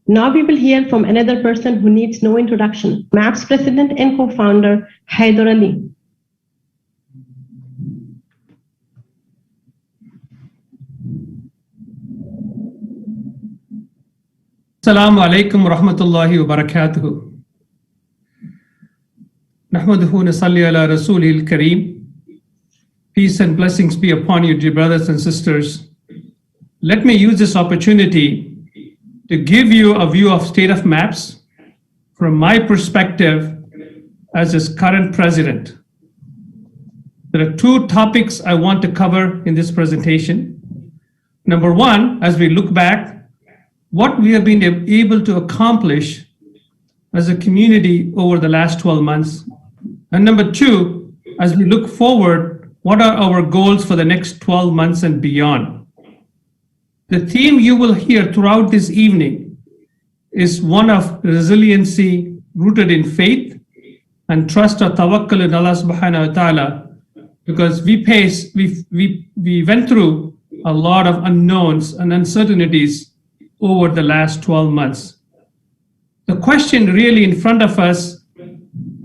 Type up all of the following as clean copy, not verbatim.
Now we will hear from another person who needs no introduction, MAPS President and co-founder, Hyder Ali. Assalamu alaikum wa rahmatullahi wa barakatuhu. Nahmaduhu nasalli ala rasulil kareem. Peace and blessings be upon you, dear brothers and sisters. Let me use this opportunity to give you a view of state of MAPS from my perspective as its current president. There are two topics I want to cover in this presentation. Number one, as we look back, what we have been able to accomplish as a community over the last 12 months. And number two, as we look forward, what are our goals for the next 12 months and beyond? The theme you will hear throughout this evening is one of resiliency rooted in faith and trust or tawakkul in Allah subhanahu wa ta'ala, because we went through a lot of unknowns and uncertainties over the last 12 months. The question really in front of us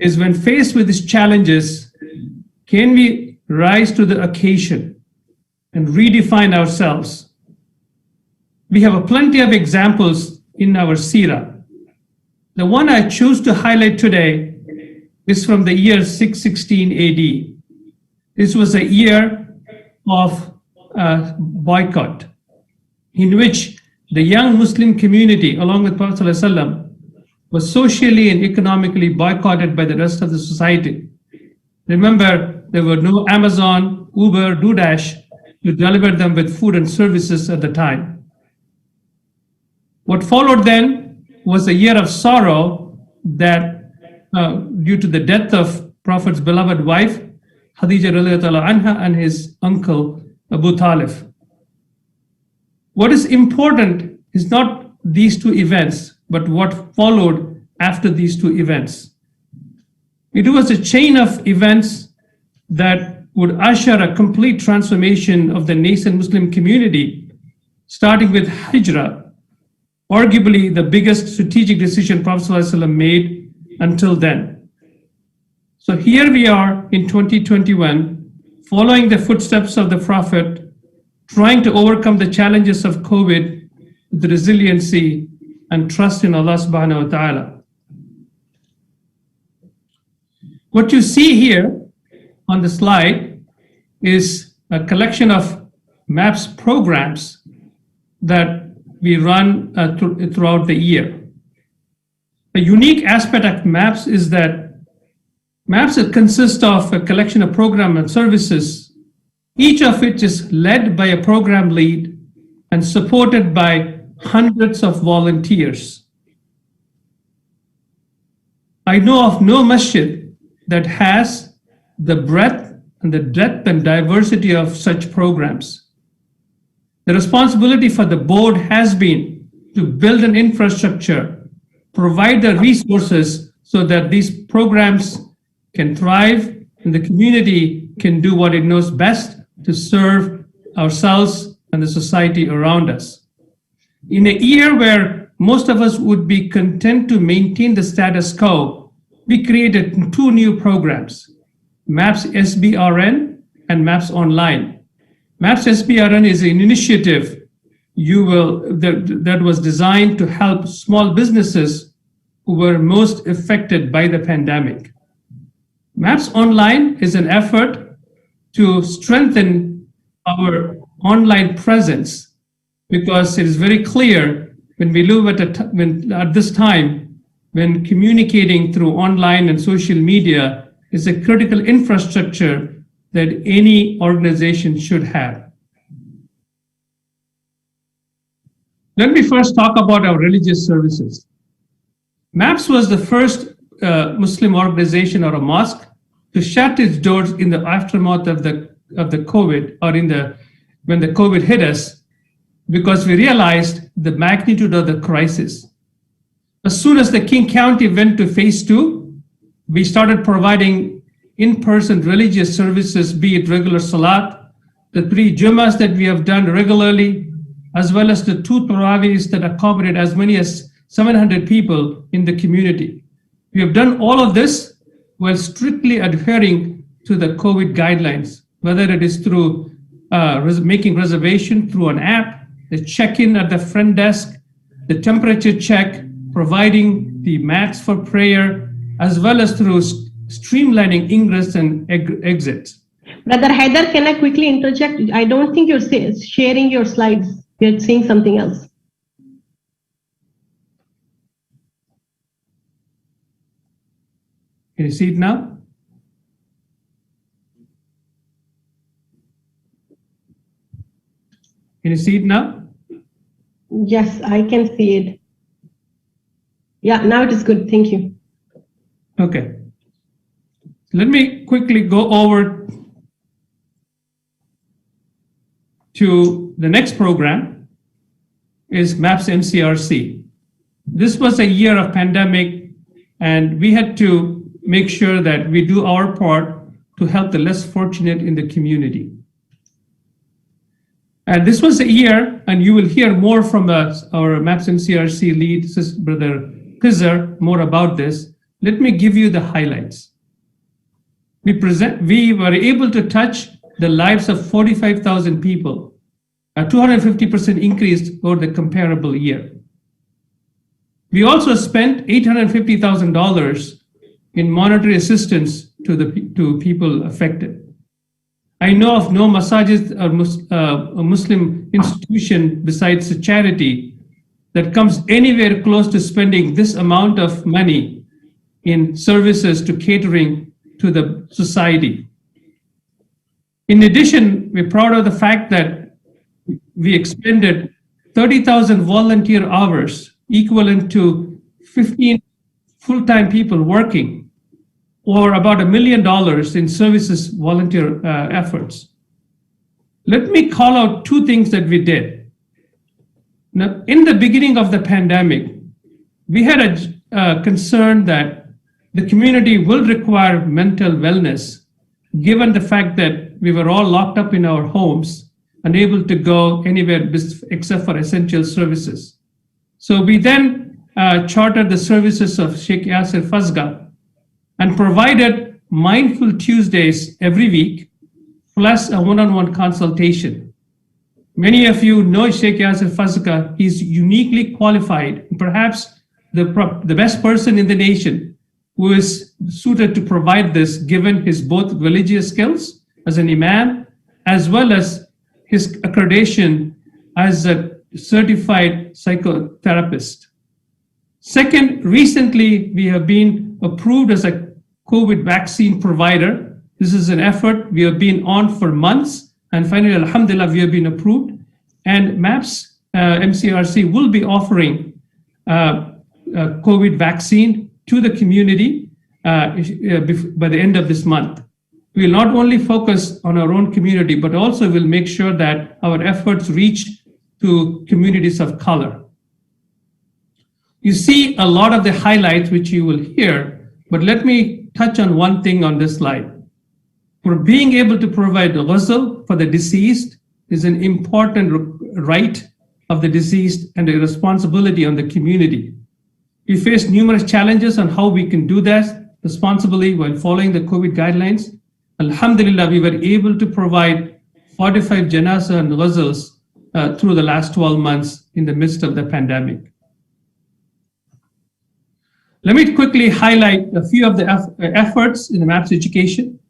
is, when faced with these challenges, can we rise to the occasion and redefine ourselves? We have plenty of examples in our seerah. The one I choose to highlight today is from the year 616 AD. This was a year of boycott, in which the young Muslim community, along with Prophet ﷺ, was socially and economically boycotted by the rest of the society. Remember, there were no Amazon, Uber, DoorDash to deliver them with food and services at the time. What followed then was a year of sorrow that, due to the death of Prophet's beloved wife, Khadija radiallahu anha, and his uncle, Abu Talib. What is important is not these two events, but what followed after these two events. It was a chain of events that would usher a complete transformation of the nascent Muslim community, starting with Hijrah, arguably the biggest strategic decision Prophet ﷺ made until then. So here we are in 2021, following the footsteps of the Prophet, trying to overcome the challenges of COVID with resiliency and trust in Allah subhanahu wa ta'ala. What you see here on the slide is a collection of MAPS programs that we run throughout the year. A unique aspect of MAPS is that MAPS consists of a collection of programs and services, each of which is led by a program lead and supported by hundreds of volunteers. I know of no masjid that has the breadth and the depth and diversity of such programs. The responsibility for the board has been to build an infrastructure, provide the resources so that these programs can thrive and the community can do what it knows best to serve ourselves and the society around us. In a year where most of us would be content to maintain the status quo, we created two new programs, MAPS-SBRN and MAPS Online. MAPS-SBRN is an initiative that was designed to help small businesses who were most affected by the pandemic. MAPS Online is an effort to strengthen our online presence, because it is very clear when we live at this time, when communicating through online and social media is a critical infrastructure that any organization should have. Let me first talk about our religious services. MAPS was the first Muslim organization or a mosque to shut its doors in the aftermath of the COVID, or when the COVID hit us, because we realized the magnitude of the crisis. As soon as the King County went to phase 2, we started providing in-person religious services, be it regular salat, the 3 Jummahs that we have done regularly, as well as the 2 Taraweehs that accommodate as many as 700 people in the community. We have done all of this while strictly adhering to the COVID guidelines, whether it is through making reservation through an app, the check-in at the front desk, the temperature check, providing the mats for prayer, as well as through streamlining ingress and exits. Brother Hyder, can I quickly interject? I don't think you're sharing your slides. You're saying something else. Can you see it now? Can you see it now? Yes, I can see it. Yeah, now it is good. Thank you. Okay. Let me quickly go over to the next program is MAPS-MCRC. This was a year of pandemic, and we had to make sure that we do our part to help the less fortunate in the community. And this was a year, and you will hear more from our MAPS-MCRC lead, Brother Khizr, more about this. Let me give you the highlights. We were able to touch the lives of 45,000 people, a 250% increase over the comparable year. We also spent $850,000 in monetary assistance to people affected. I know of no masajid or a Muslim institution besides a charity that comes anywhere close to spending this amount of money in services to catering to the society. In addition, we're proud of the fact that we expended 30,000 volunteer hours, equivalent to 15 full-time people working, or about $1 million in services volunteer efforts. Let me call out two things that we did. Now, in the beginning of the pandemic, we had a concern that the community will require mental wellness, given the fact that we were all locked up in our homes, unable to go anywhere except for essential services. So we then chartered the services of Sheikh Yasser Fazga and provided Mindful Tuesdays every week, plus a one-on-one consultation. Many of you know Sheikh Yasser Fazga. He's uniquely qualified, perhaps the best person in the nation who is suited to provide this, given his both religious skills as an imam, as well as his accreditation as a certified psychotherapist. Second, recently we have been approved as a COVID vaccine provider. This is an effort we have been on for months, and finally, alhamdulillah, we have been approved. And MAPS-MCRC will be offering a COVID vaccine to the community by the end of this month. We will not only focus on our own community, but also will make sure that our efforts reach to communities of color. You see a lot of the highlights which you will hear, but let me touch on one thing on this slide. For being able to provide ghusl for the deceased is an important right of the deceased and a responsibility on the community. We face numerous challenges on how we can do that responsibly while following the COVID guidelines. Alhamdulillah, we were able to provide 45 janazah and ghusls through the last 12 months in the midst of the pandemic. Let me quickly highlight a few of the efforts in the MAPS education.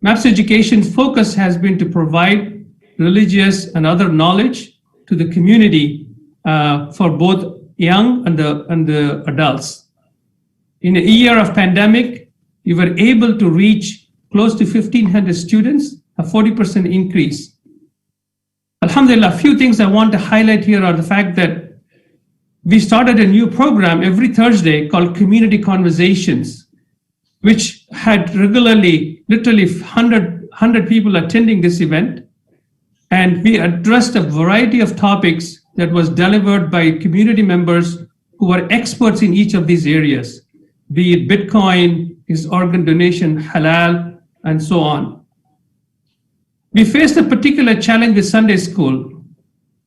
MAPS education's focus has been to provide religious and other knowledge to the community for both young and the adults. In a year of pandemic, we were able to reach close to 1,500 students, a 40% increase. Alhamdulillah, a few things I want to highlight here are the fact that we started a new program every Thursday called Community Conversations, which had regularly, literally 100 people attending this event. And we addressed a variety of topics that was delivered by community members who are experts in each of these areas, be it Bitcoin, his organ donation, halal, and so on. We faced a particular challenge with Sunday school.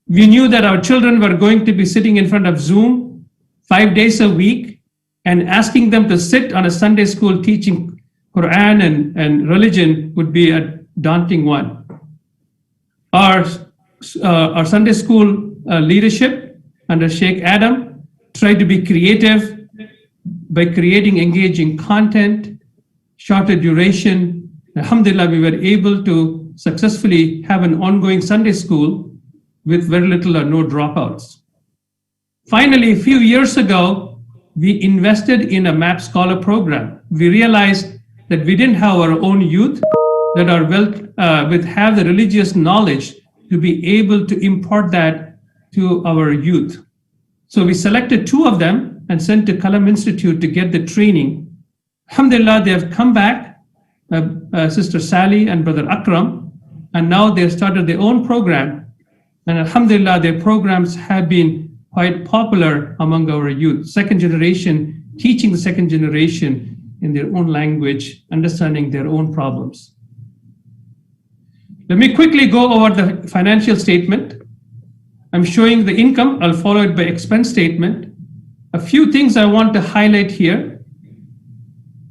We knew that our children were going to be sitting in front of Zoom 5 days a week, and asking them to sit on a Sunday school teaching Quran and religion would be a daunting one. Our Sunday school leadership under Sheikh Adam tried to be creative by creating engaging content, shorter duration. Alhamdulillah, we were able to successfully have an ongoing Sunday school with very little or no dropouts. Finally, a few years ago, we invested in a MAPS Scholar program. We realized that we didn't have our own youth that are have the religious knowledge to be able to impart that to our youth. So we selected 2 of them and sent to Kalam Institute to get the training. Alhamdulillah, they have come back, Sister Sally and Brother Akram, and now they have started their own program. And Alhamdulillah, their programs have been quite popular among our youth. Second generation, teaching the second generation in their own language, understanding their own problems. Let me quickly go over the financial statement. I'm showing the income. I'll follow it by expense statement. A few things I want to highlight here.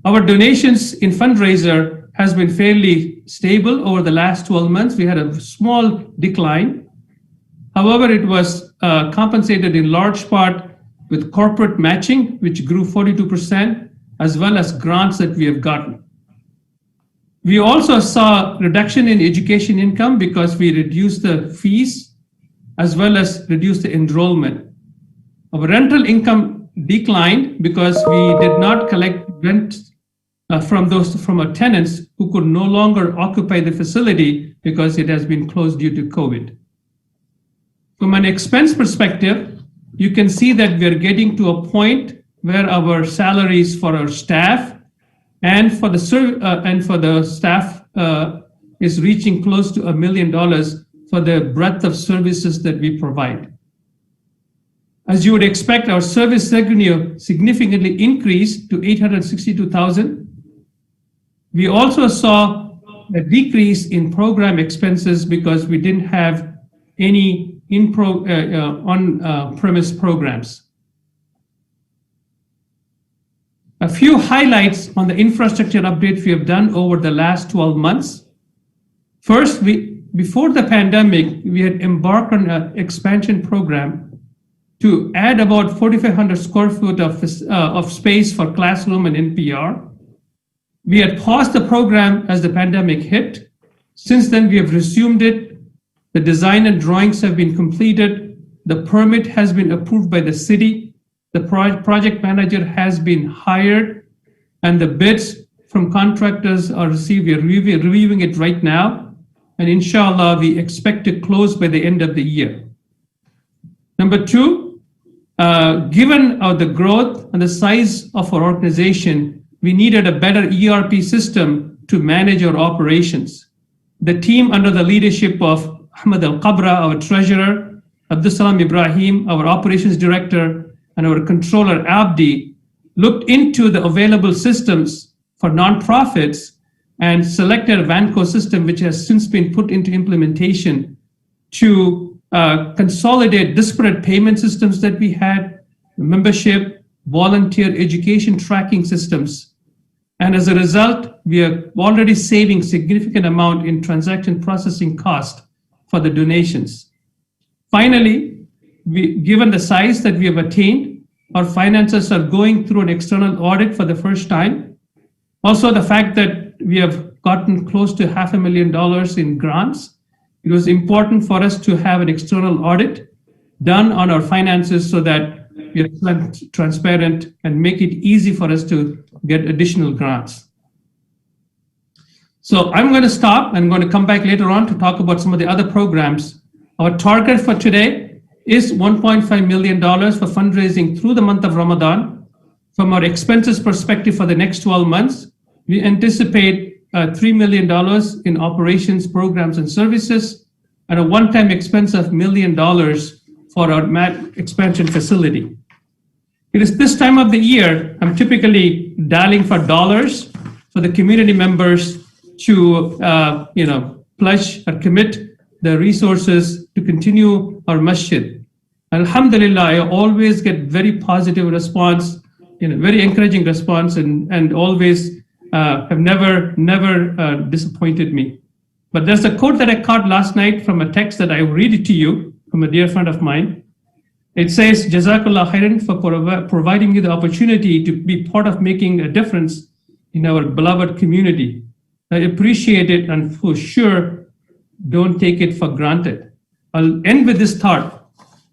Our donations in fundraiser has been fairly stable over the last 12 months. We had a small decline. However, it was compensated in large part with corporate matching, which grew 42%, as well as grants that we have gotten. We also saw reduction in education income because we reduced the fees as well as reduced the enrollment. Our rental income declined because we did not collect rent from our tenants who could no longer occupy the facility because it has been closed due to COVID. From an expense perspective, you can see that we are getting to a point where our salaries for our staff and for the staff is reaching close to $1 million for the breadth of services that we provide. As you would expect, our service revenue significantly increased to $862,000. We also saw a decrease in program expenses because we didn't have any on-premise programs. A few highlights on the infrastructure update we have done over the last 12 months. First, before the pandemic, we had embarked on an expansion program to add about 4,500 square foot of space for classroom and NPR. We had paused the program as the pandemic hit. Since then, we have resumed it. The design and drawings have been completed. The permit has been approved by the city. The project manager has been hired, and the bids from contractors are received. We are reviewing it right now, and inshallah, we expect to close by the end of the year. Number 2, given the growth and the size of our organization, we needed a better ERP system to manage our operations. The team under the leadership of Ahmed Al-Qabra, our treasurer, Abdul Salam Ibrahim, our operations director, and our controller, Abdi, looked into the available systems for nonprofits and selected a Vanco system, which has since been put into implementation to consolidate disparate payment systems that we had, membership, volunteer education tracking systems. And as a result, we are already saving significant amount in transaction processing cost for the donations. Finally, given the size that we have attained, our finances are going through an external audit for the first time. Also, the fact that we have gotten close to $500,000 in grants, it was important for us to have an external audit done on our finances so that we are transparent and make it easy for us to get additional grants. So I'm going to stop. I'm going to come back later on to talk about some of the other programs. Our target for today is $1.5 million for fundraising through the month of Ramadan. From our expenses perspective for the next 12 months, we anticipate $3 million in operations, programs, and services, and a one-time expense of $1 million for our expansion facility. It is this time of the year, I'm typically dialing for dollars for the community members to pledge or commit the resources to continue our masjid. Alhamdulillah, I always get very positive response, very encouraging response, and always have never disappointed me. But there's a quote that I caught last night from a text that I will read it to you from a dear friend of mine. It says, Jazakallah khairan for providing me the opportunity to be part of making a difference in our beloved community. I appreciate it, and for sure, don't take it for granted. I'll end with this thought.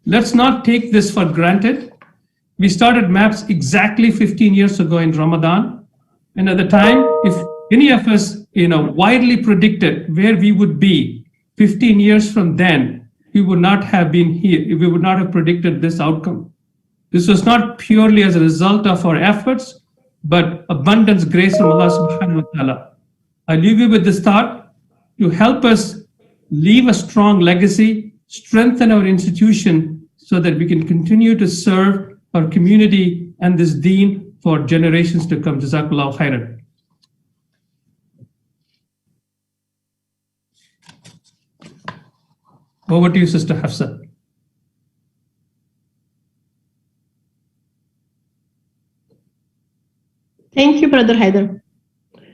Let's not take this for granted. We started MAPS exactly 15 years ago in Ramadan. And at the time, if any of us, widely predicted where we would be 15 years from then, we would not have been here. We would not have predicted this outcome. This was not purely as a result of our efforts, but abundance grace from Allah subhanahu wa ta'ala. I leave you with this thought to help us leave a strong legacy, strengthen our institution so that we can continue to serve our community and this deen for generations to come. Jazakallahu khairan. Over to you, Sister Hafsa. Thank you, Brother Hyder.